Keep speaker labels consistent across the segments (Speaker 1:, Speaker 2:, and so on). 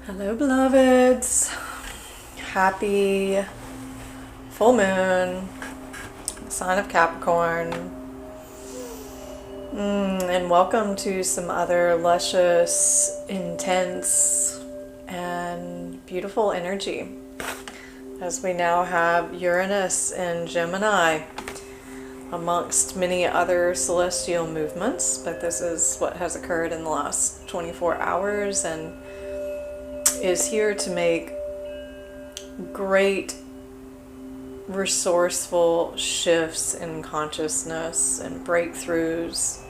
Speaker 1: Hello, beloveds. Happy full moon, sign of Capricorn. And welcome to some other luscious, intense, and beautiful energy as we now have Uranus in Gemini amongst many other celestial movements, but this is what has occurred in the last 24 hours and is here to make great resourceful shifts in consciousness and breakthroughs.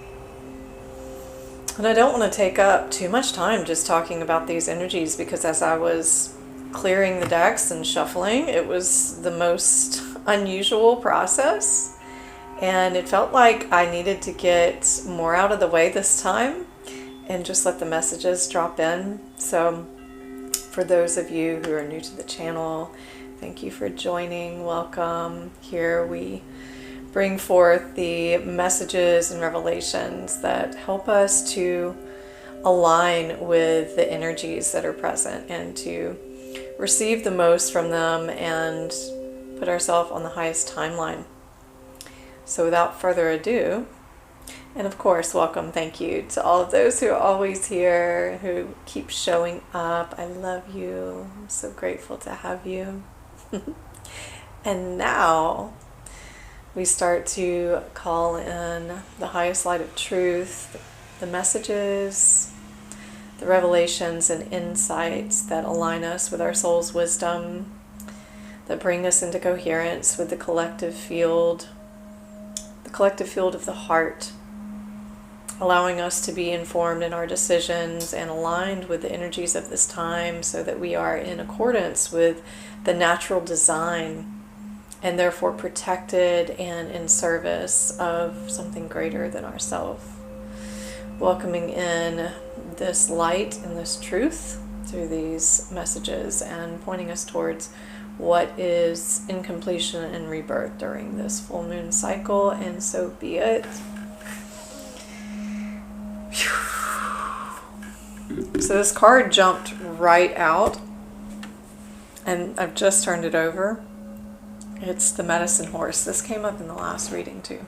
Speaker 1: And I don't want to take up too much time just talking about these energies, because as I was clearing the decks and shuffling, it was the most unusual process, and it felt like I needed to get more out of the way this time and just let the messages drop in. So for those of you who are new to the channel, thank you for joining. Welcome. Here we bring forth the messages and revelations that help us to align with the energies that are present and to receive the most from them and put ourselves on the highest timeline. So without further ado, and of course, welcome, thank you to all of those who are always here, who keep showing up. I love you. I'm so grateful to have you. And now we start to call in the highest light of truth, the messages, the revelations and insights that align us with our soul's wisdom, that bring us into coherence with the collective field of the heart, allowing us to be informed in our decisions and aligned with the energies of this time so that we are in accordance with the natural design and therefore protected and in service of something greater than ourselves. Welcoming in this light and this truth through these messages and pointing us towards what is in completion and rebirth during this full moon cycle, and so be it. So this card jumped right out, and I've just turned it over. It's the medicine horse. This came up in the last reading too.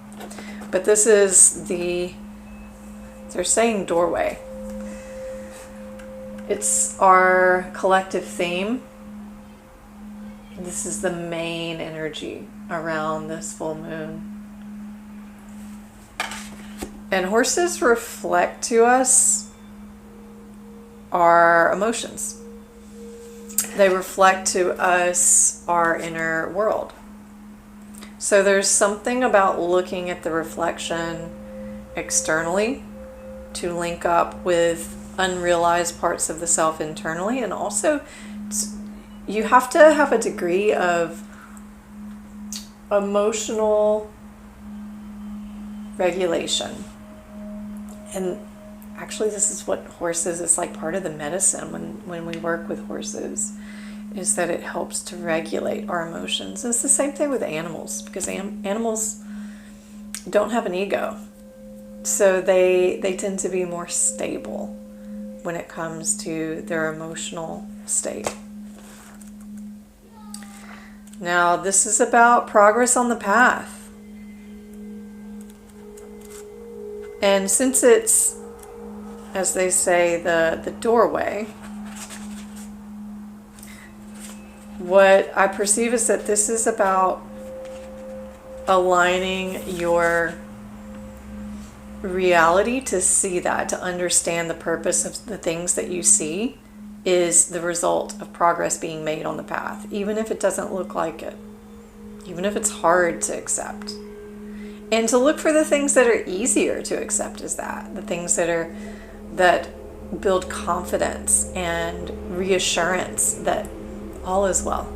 Speaker 1: But this is they're saying doorway. It's our collective theme. This is the main energy around this full moon. And horses reflect to us our emotions. They reflect to us our inner world. So there's something about looking at the reflection externally to link up with unrealized parts of the self internally, and also you have to have a degree of emotional regulation. And actually, this is what horses, it's like part of the medicine when we work with horses, is that it helps to regulate our emotions. And it's the same thing with animals, because animals don't have an ego. So they tend to be more stable when it comes to their emotional state. Now, this is about progress on the path. And since it's, as they say, the doorway, what I perceive is that this is about aligning your reality to see that, to understand the purpose of the things that you see is the result of progress being made on the path, even if it doesn't look like it, even if it's hard to accept. And to look for the things that are easier to accept as that, the things that build confidence and reassurance that all is well,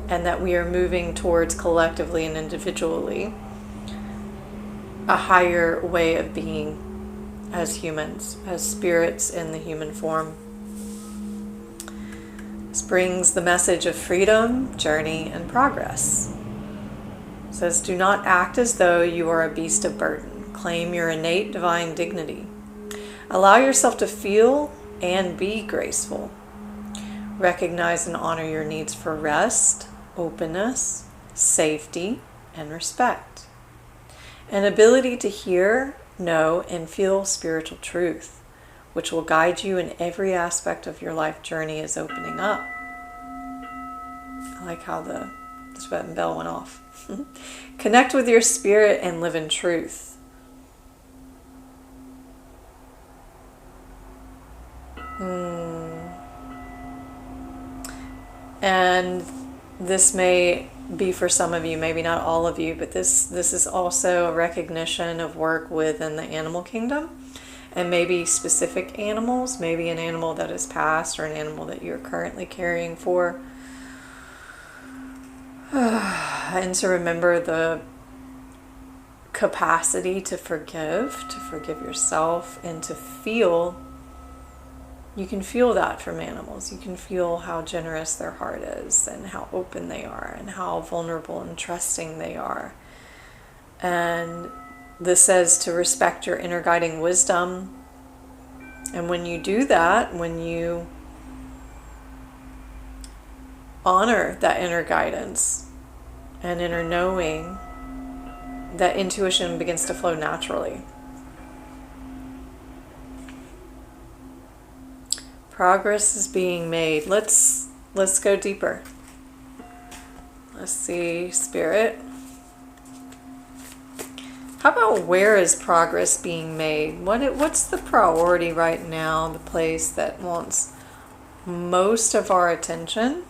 Speaker 1: and that we are moving towards collectively and individually a higher way of being as humans, as spirits in the human form. This brings the message of freedom, journey, and progress. It says, do not act as though you are a beast of burden. Claim your innate divine dignity. Allow yourself to feel and be graceful. Recognize and honor your needs for rest, openness, safety, and respect. An ability to hear, know, and feel spiritual truth, which will guide you in every aspect of your life journey, is opening up. I like how the Tibetan bell went off. Connect with your spirit and live in truth. And this may be for some of you, maybe not all of you, but this is also a recognition of work within the animal kingdom, and maybe specific animals, maybe an animal that has passed or an animal that you're currently caring for. And to remember the capacity to forgive yourself, and to feel. You can feel that from animals. You can feel how generous their heart is, and how open they are, and how vulnerable and trusting they are. And this says to respect your inner guiding wisdom. And when you do that, when you honor that inner guidance and inner knowing, that intuition begins to flow naturally. Progress is being made. Let's go deeper. Let's see, Spirit. How about, where is progress being made? What's the priority right now? The place that wants most of our attention?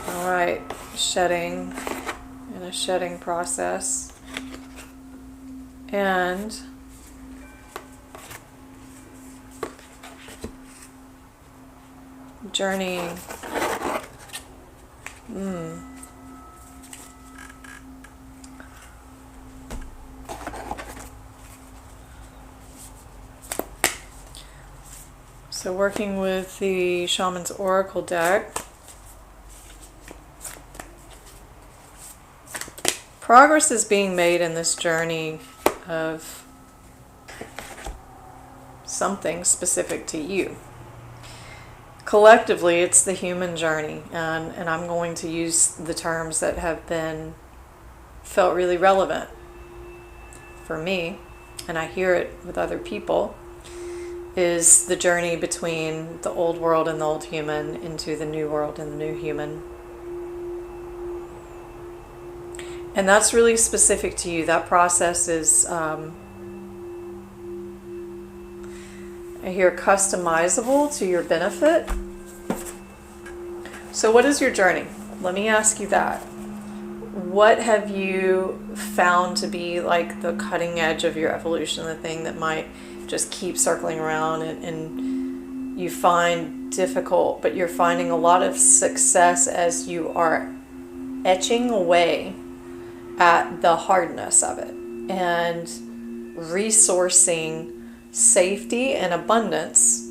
Speaker 1: All right, shedding, in a shedding process. And journeying. So working with the Shaman's Oracle deck. Progress is being made in this journey of something specific to you. Collectively, it's the human journey, and I'm going to use the terms that have been felt really relevant for me, and I hear it with other people, is the journey between the old world and the old human into the new world and the new human. And that's really specific to you. That process is, I hear, customizable to your benefit. So what is your journey? Let me ask you that. What have you found to be like the cutting edge of your evolution, the thing that might just keep circling around and you find difficult, but you're finding a lot of success as you are etching away at the hardness of it and resourcing safety and abundance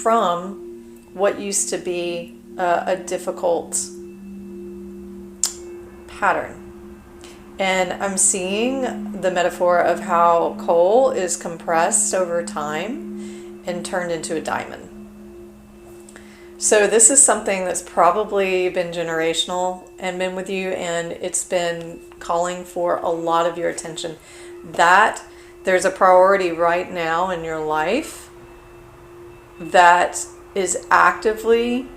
Speaker 1: from what used to be a difficult pattern. And I'm seeing the metaphor of how coal is compressed over time and turned into a diamond. So this is something that's probably been generational and been with you, and it's been calling for a lot of your attention. That there's a priority right now in your life that is actively,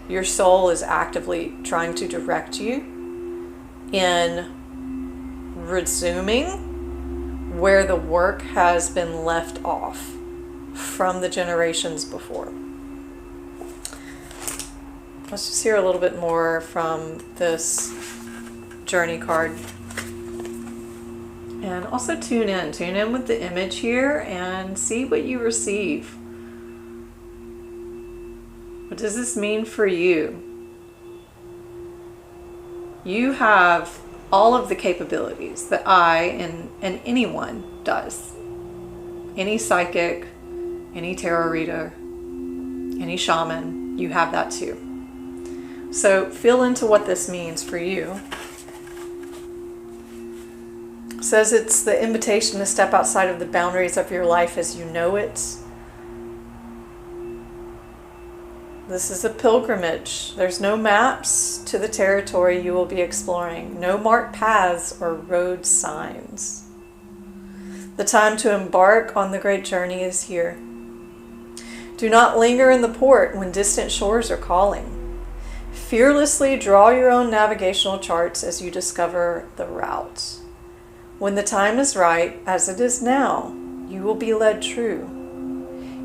Speaker 1: your soul is actively trying to direct you in resuming where the work has been left off from the generations before. Let's just hear a little bit more from this journey card. And also tune in with the image here and see what you receive. What does this mean for you? You have all of the capabilities that I and anyone does. Any psychic, any tarot reader, any shaman, you have that too. So feel into what this means for you. says it's the invitation to step outside of the boundaries of your life as you know it. This is a pilgrimage. There's no maps to the territory you will be exploring, no marked paths or road signs. The time to embark on the great journey is here. Do not linger in the port when distant shores are calling. Fearlessly draw your own navigational charts as you discover the route. When the time is right, as it is now, you will be led true.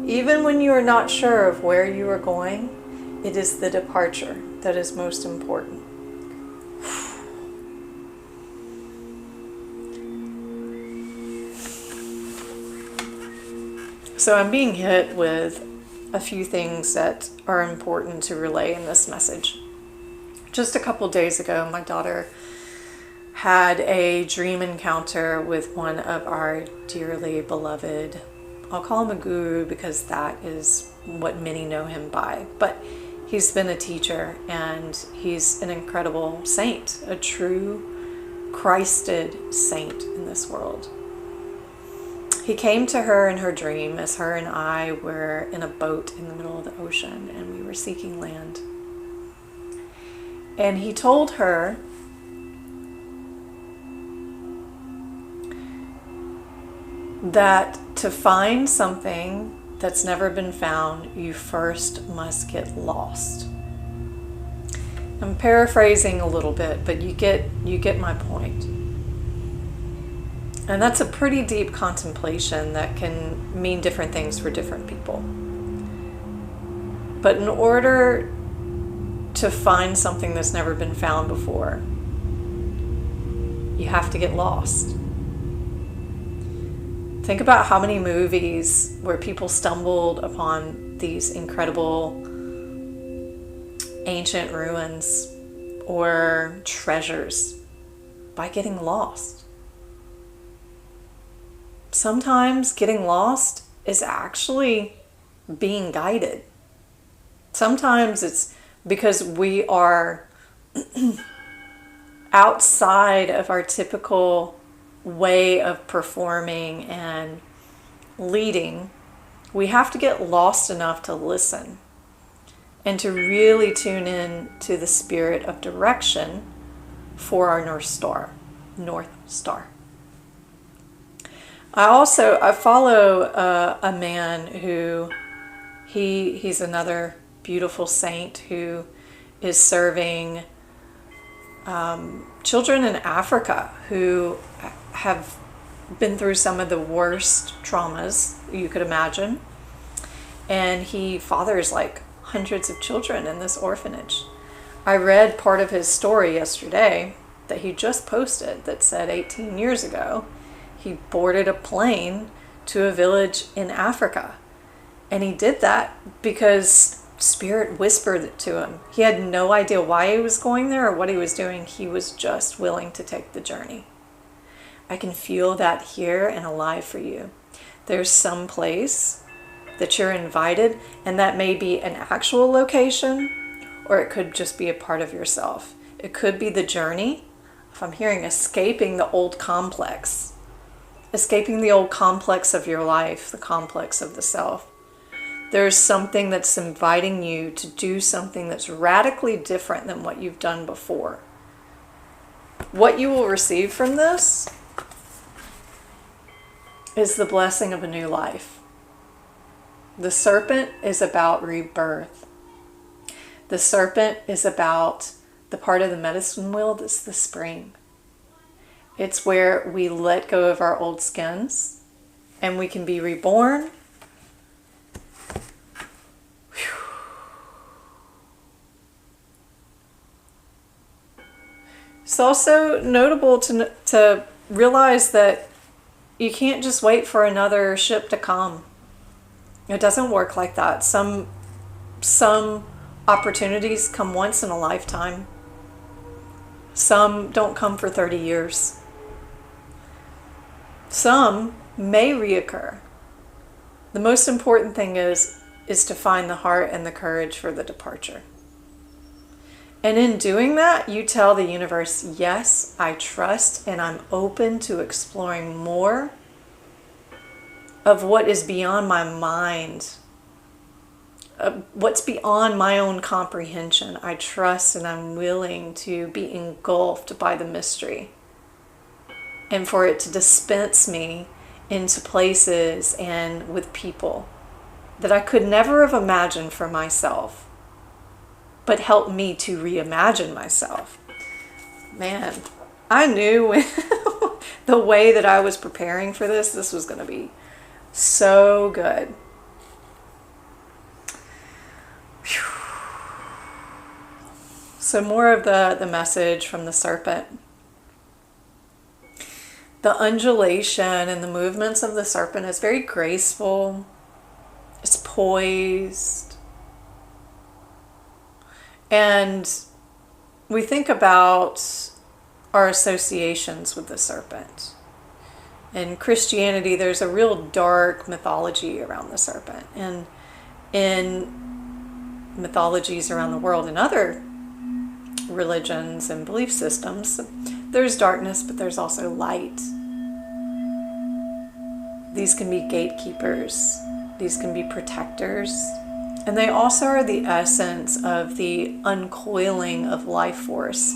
Speaker 1: Even when you are not sure of where you are going, it is the departure that is most important. So I'm being hit with a few things that are important to relay in this message. Just a couple days ago, my daughter had a dream encounter with one of our dearly beloved, I'll call him a guru because that is what many know him by, but he's been a teacher and he's an incredible saint, a true Christed saint in this world. He came to her in her dream as her and I were in a boat in the middle of the ocean and we were seeking land. And he told her that to find something that's never been found, you first must get lost. I'm paraphrasing a little bit, but you get my point. And that's a pretty deep contemplation that can mean different things for different people. But in order to find something that's never been found before, you have to get lost. Think about how many movies where people stumbled upon these incredible ancient ruins or treasures by getting lost. Sometimes getting lost is actually being guided. Sometimes it's because we are outside of our typical way of performing and leading. We have to get lost enough to listen and to really tune in to the spirit of direction for our North Star. I follow a man who he's another beautiful saint who is serving children in Africa who have been through some of the worst traumas you could imagine. And he fathers like hundreds of children in this orphanage. I read part of his story yesterday that he just posted that said 18 years ago, he boarded a plane to a village in Africa. And he did that because Spirit whispered it to him. He had no idea why he was going there or what he was doing. He was just willing to take the journey. I can feel that here and alive for you. There's some place that you're invited, and that may be an actual location, or it could just be a part of yourself. It could be the journey. If I'm hearing escaping the old complex of your life, the complex of the self. There's something that's inviting you to do something that's radically different than what you've done before. What you will receive from this is the blessing of a new life. The serpent is about rebirth. The serpent is about the part of the medicine wheel that's the spring. It's where we let go of our old skins and we can be reborn. It's also notable to realize that you can't just wait for another ship to come. It doesn't work like that. Some opportunities come once in a lifetime. Some don't come for 30 years. Some may reoccur. The most important thing is to find the heart and the courage for the departure. And in doing that, you tell the universe, yes, I trust and I'm open to exploring more of what is beyond my mind, what's beyond my own comprehension. I trust and I'm willing to be engulfed by the mystery and for it to dispense me into places and with people that I could never have imagined for myself, but help me to reimagine myself. Man, I knew when the way that I was preparing for this was going to be so good. Whew. So more of the message from the serpent. The undulation and the movements of the serpent is very graceful. It's poised. And we think about our associations with the serpent. In Christianity, there's a real dark mythology around the serpent. And in mythologies around the world and other religions and belief systems, there's darkness, but there's also light. These can be gatekeepers. These can be protectors. And they also are the essence of the uncoiling of life force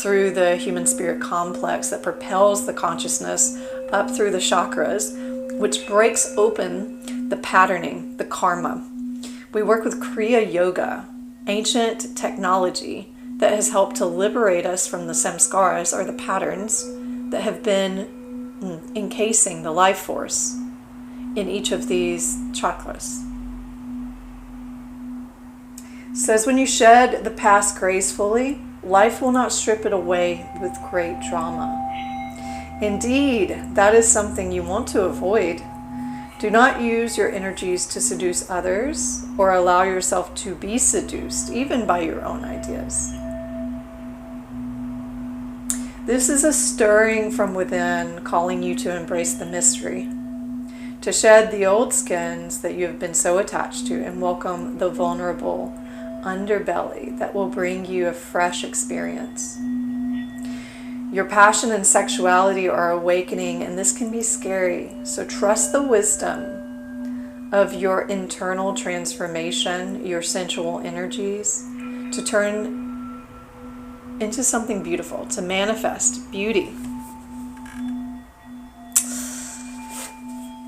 Speaker 1: through the human spirit complex that propels the consciousness up through the chakras, which breaks open the patterning, the karma. We work with Kriya Yoga, ancient technology that has helped to liberate us from the samskaras, or the patterns that have been encasing the life force in each of these chakras. It says, when you shed the past gracefully, life will not strip it away with great drama. Indeed, that is something you want to avoid. Do not use your energies to seduce others or allow yourself to be seduced, even by your own ideas. This is a stirring from within, calling you to embrace the mystery, to shed the old skins that you have been so attached to and welcome the vulnerable underbelly that will bring you a fresh experience. Your passion and sexuality are awakening, and this can be scary. So trust the wisdom of your internal transformation, your sensual energies, to turn into something beautiful, to manifest beauty.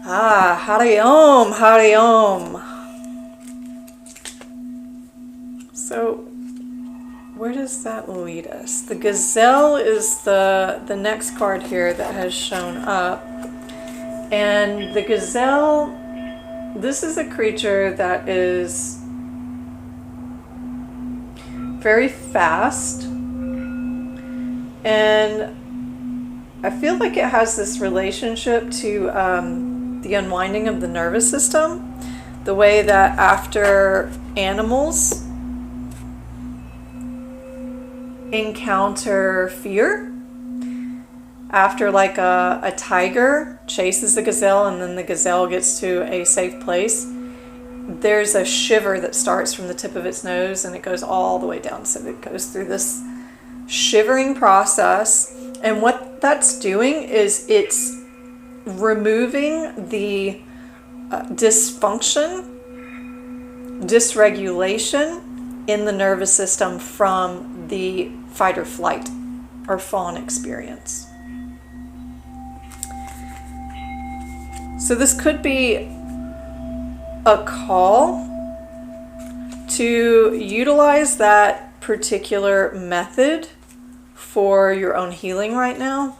Speaker 1: Hari Om, Hari Om. So, where does that lead us? The gazelle is the next card here that has shown up. And the gazelle, this is a creature that is very fast. And I feel like it has this relationship to the unwinding of the nervous system. The way that after animals encounter fear, after like a tiger chases the gazelle and then the gazelle gets to a safe place, there's a shiver that starts from the tip of its nose and it goes all the way down. So it goes through this shivering process, and what that's doing is it's removing the dysfunction, dysregulation in the nervous system from the fight or flight or fawn experience. So this could be a call to utilize that particular method for your own healing right now.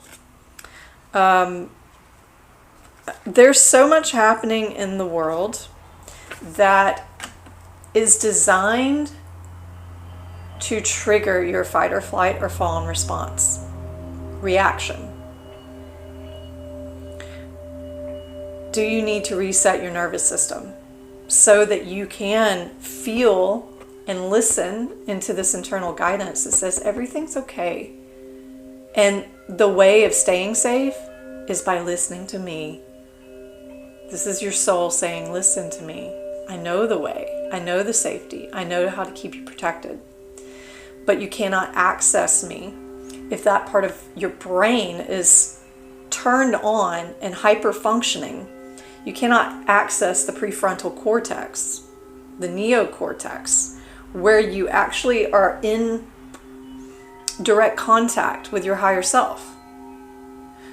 Speaker 1: There's so much happening in the world that is designed to trigger your fight or flight or fawn response, reaction. Do you need to reset your nervous system so that you can feel and listen into this internal guidance that says everything's okay? And the way of staying safe is by listening to me. This is your soul saying, listen to me. I know the way. I know the safety. I know how to keep you protected. but you cannot access me. If that part of your brain is turned on and hyper functioning, you cannot access the prefrontal cortex, the neocortex, where you actually are in direct contact with your higher self.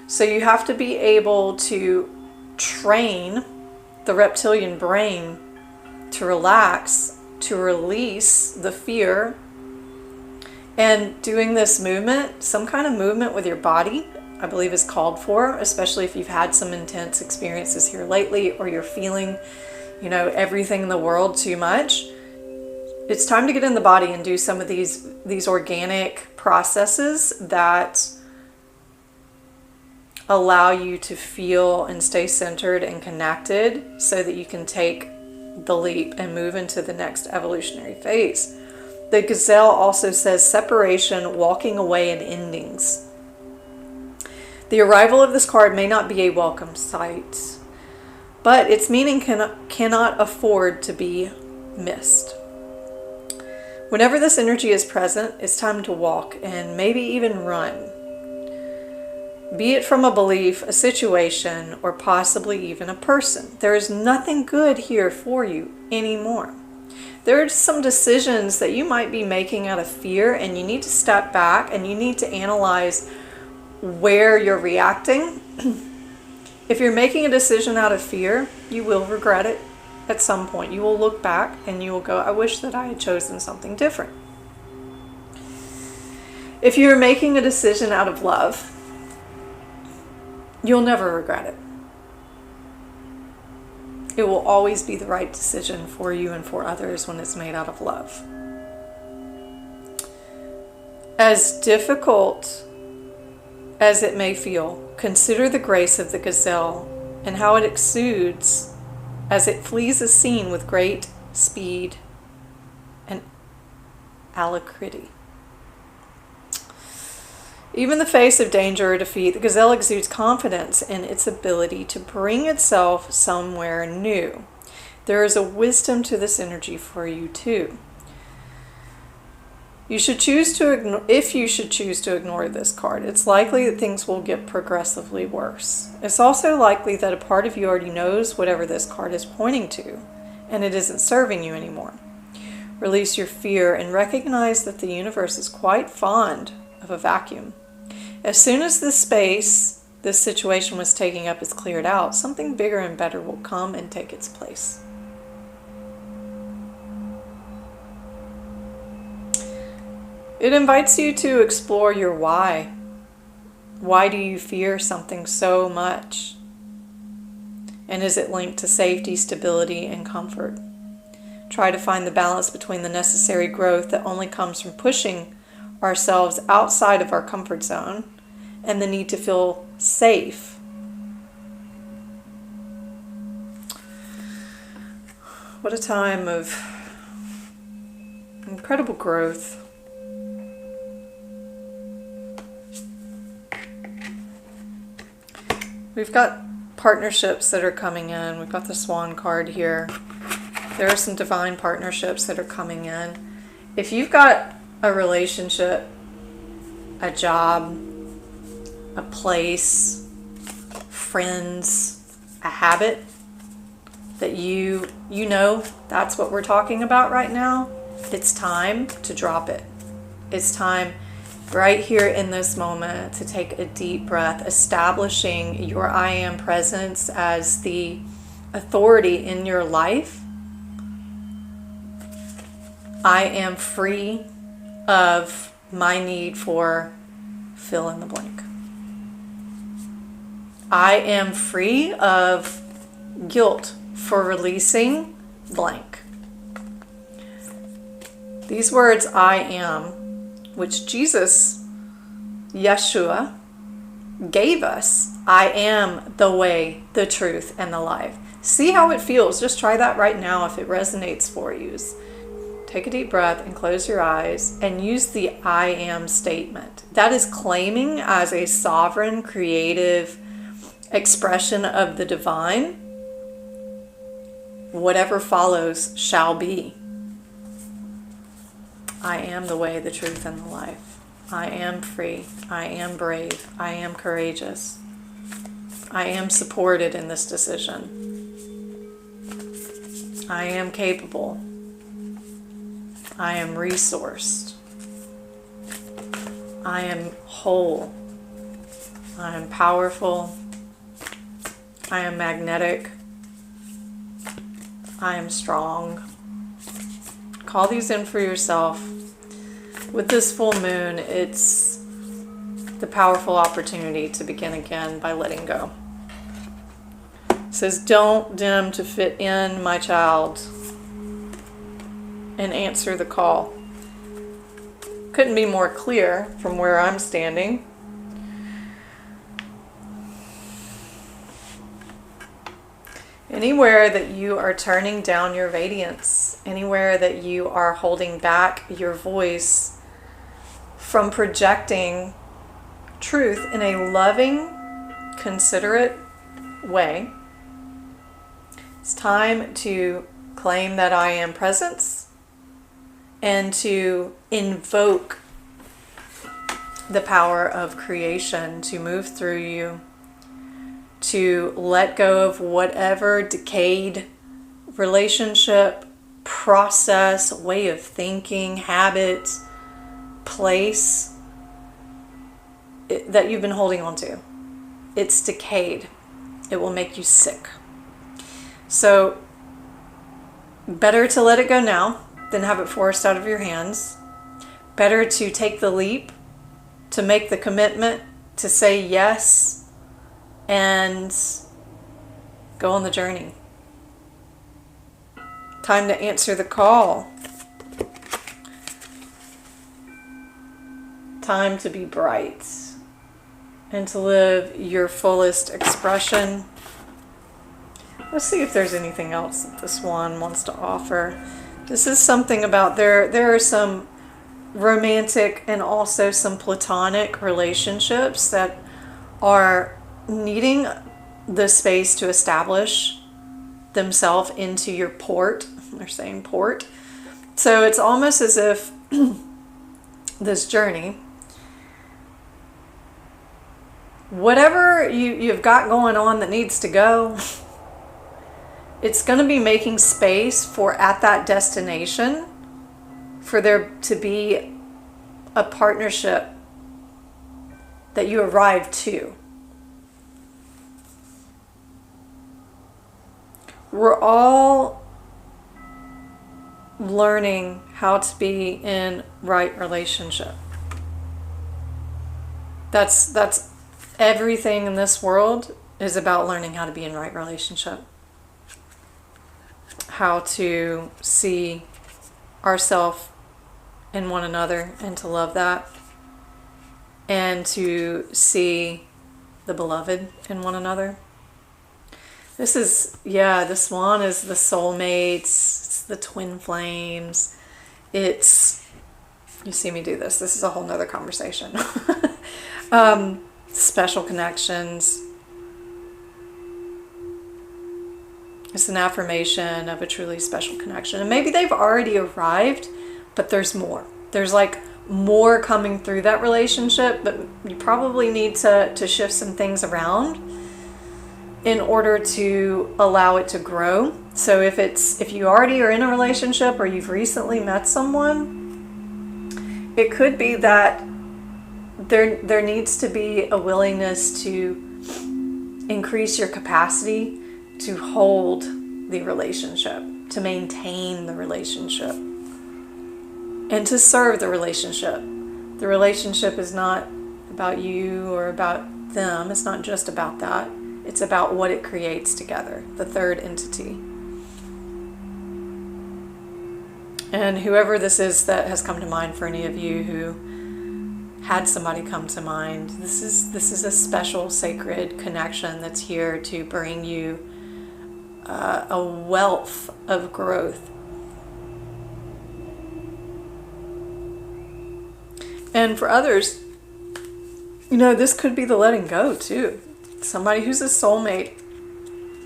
Speaker 1: So you have to be able to train the reptilian brain to relax, to release the fear. And doing this movement, some kind of movement with your body, I believe is called for, especially if you've had some intense experiences here lately, or you're feeling, everything in the world too much. It's time to get in the body and do some of these organic processes that allow you to feel and stay centered and connected so that you can take the leap and move into the next evolutionary phase. The gazelle also says separation, walking away, and endings. The arrival of this card may not be a welcome sight, but its meaning cannot afford to be missed. Whenever this energy is present, it's time to walk and maybe even run. Be it from a belief, a situation, or possibly even a person. There is nothing good here for you anymore. There are some decisions that you might be making out of fear, and you need to step back and you need to analyze where you're reacting. If you're making a decision out of fear, you will regret it at some point. You will look back and you will go, I wish that I had chosen something different. If you're making a decision out of love, you'll never regret it. It will always be the right decision for you and for others when it's made out of love. As difficult as it may feel, consider the grace of the gazelle and how it exudes as it flees a scene with great speed and alacrity. Even in the face of danger or defeat, the gazelle exudes confidence in its ability to bring itself somewhere new. There is a wisdom to this energy for you too. If you should choose to ignore this card, it's likely that things will get progressively worse. It's also likely that a part of you already knows whatever this card is pointing to, and it isn't serving you anymore. Release your fear and recognize that the universe is quite fond of a vacuum. As soon as this space this situation was taking up is cleared out, something bigger and better will come and take its place. It invites you to explore your why. Why do you fear something so much? And is it linked to safety, stability, and comfort? Try to find the balance between the necessary growth that only comes from pushing ourselves outside of our comfort zone and the need to feel safe. What a time of incredible growth. We've got partnerships that are coming in. We've got the Swan card here. There are some divine partnerships that are coming in. If you've got a relationship, a job, a place, friends, a habit that you know that's what we're talking about right now, it's time to drop it. It's time right here in this moment to take a deep breath, establishing your I am presence as the authority in your life. I am free of my need for fill in the blank. I am free of guilt for releasing blank. These words, I am, which Jesus, Yeshua, gave us. I am the way, the truth, and the life. See how it feels. Just try that right now if it resonates for you. Take a deep breath and close your eyes and use the I am statement. That is claiming as a sovereign, creative expression of the divine, whatever follows shall be. I am the way, the truth, and the life. I am free. I am brave. I am courageous. I am supported in this decision. I am capable. I am resourced. I am whole. I am powerful. I am magnetic. I am strong. Call these in for yourself. With this full moon, it's the powerful opportunity to begin again by letting go. It says, don't dim to fit in, my child, and answer the call. Couldn't be more clear from where I'm standing. Anywhere that you are turning down your radiance, anywhere that you are holding back your voice from projecting truth in a loving, considerate way, it's time to claim that I am presence and to invoke the power of creation to move through you, to let go of whatever decayed relationship, process, way of thinking, habit, place that you've been holding on to. It's decayed. It will make you sick. So better to let it go now than have it forced out of your hands. Better to take the leap, to make the commitment, to say yes, and go on the journey. Time to answer the call. Time to be bright and to live your fullest expression. Let's see if there's anything else that this one wants to offer. This is something about there are some romantic and also some platonic relationships that are needing the space to establish themselves into your port. They're saying port. So it's almost as if this journey, whatever you've got going on that needs to go, it's going to be making space for, at that destination, for there to be a partnership that you arrive to. We're all learning how to be in right relationship. That's everything in this world is about learning how to be in right relationship. How to see ourselves in one another and to love that. And to see the beloved in one another. This one is the soulmates, it's the twin flames, it's, you see me do this is a whole nother conversation. Special connections. It's an affirmation of a truly special connection. And maybe they've already arrived, but there's more. There's like more coming through that relationship, but you probably need to shift some things around in order to allow it to grow. So if you already are in a relationship or you've recently met someone, it could be that there needs to be a willingness to increase your capacity to hold the relationship, to maintain the relationship, and to serve the relationship. The relationship is not about you or about them. It's not just about that. It's about what it creates together, the third entity. And whoever this is that has come to mind for any of you who had somebody come to mind, this is a special sacred connection that's here to bring you a wealth of growth. And for others, this could be the letting go too. Somebody who's a soulmate,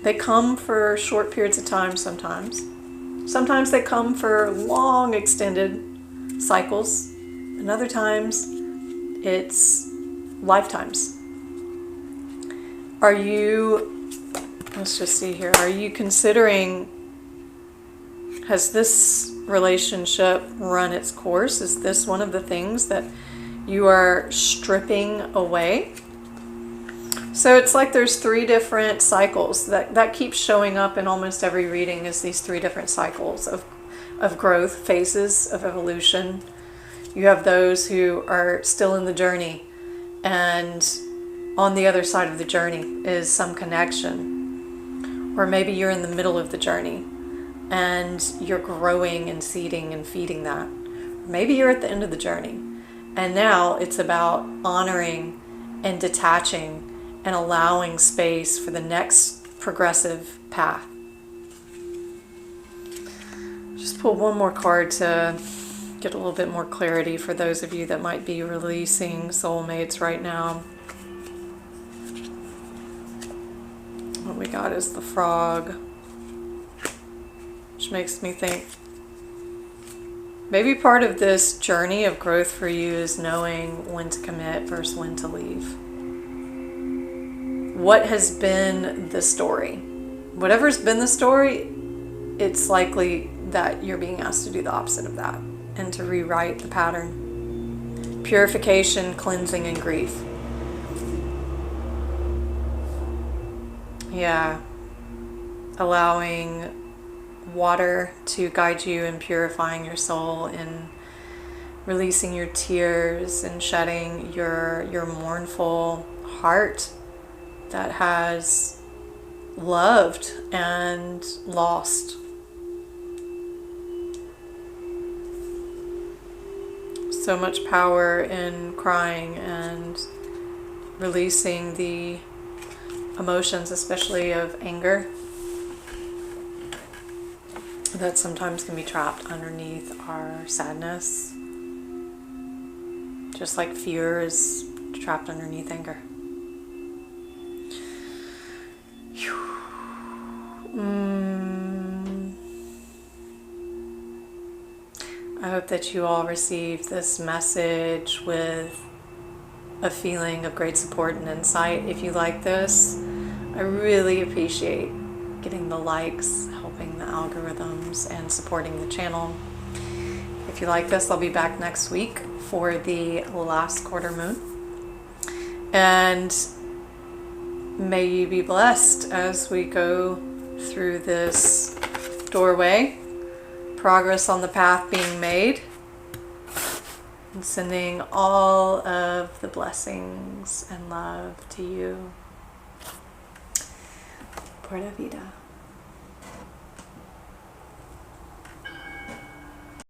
Speaker 1: they come for short periods of time sometimes. Sometimes they come for long extended cycles, and other times it's lifetimes. Are you, let's just see here, are you considering, has this relationship run its course? Is this one of the things that you are stripping away? So it's like there's 3 different cycles that keeps showing up in almost every reading, is these 3 different cycles of growth, phases of evolution. You have those who are still in the journey, and on the other side of the journey is some connection. Or maybe you're in the middle of the journey and you're growing and seeding and feeding that. Maybe you're at the end of the journey and now it's about honoring and detaching and allowing space for the next progressive path. Just pull one more card to get a little bit more clarity for those of you that might be releasing soulmates right now. What we got is the Frog, which makes me think maybe part of this journey of growth for you is knowing when to commit versus when to leave. What has been the story? Whatever's been the story, it's likely that you're being asked to do the opposite of that and to rewrite the pattern. Purification, cleansing, and grief. Yeah. Allowing water to guide you in purifying your soul, in releasing your tears and shedding your mournful heart that has loved and lost. So much power in crying and releasing the emotions, especially of anger, that sometimes can be trapped underneath our sadness, just like fear is trapped underneath anger. I hope that you all received this message with a feeling of great support and insight. If you like this, I really appreciate getting the likes, helping the algorithms, and supporting the channel. If you like this, I'll be back next week for the last quarter moon. And may you be blessed as we go through this doorway. Progress on the path being made. And sending all of the blessings and love to you. Pura vida.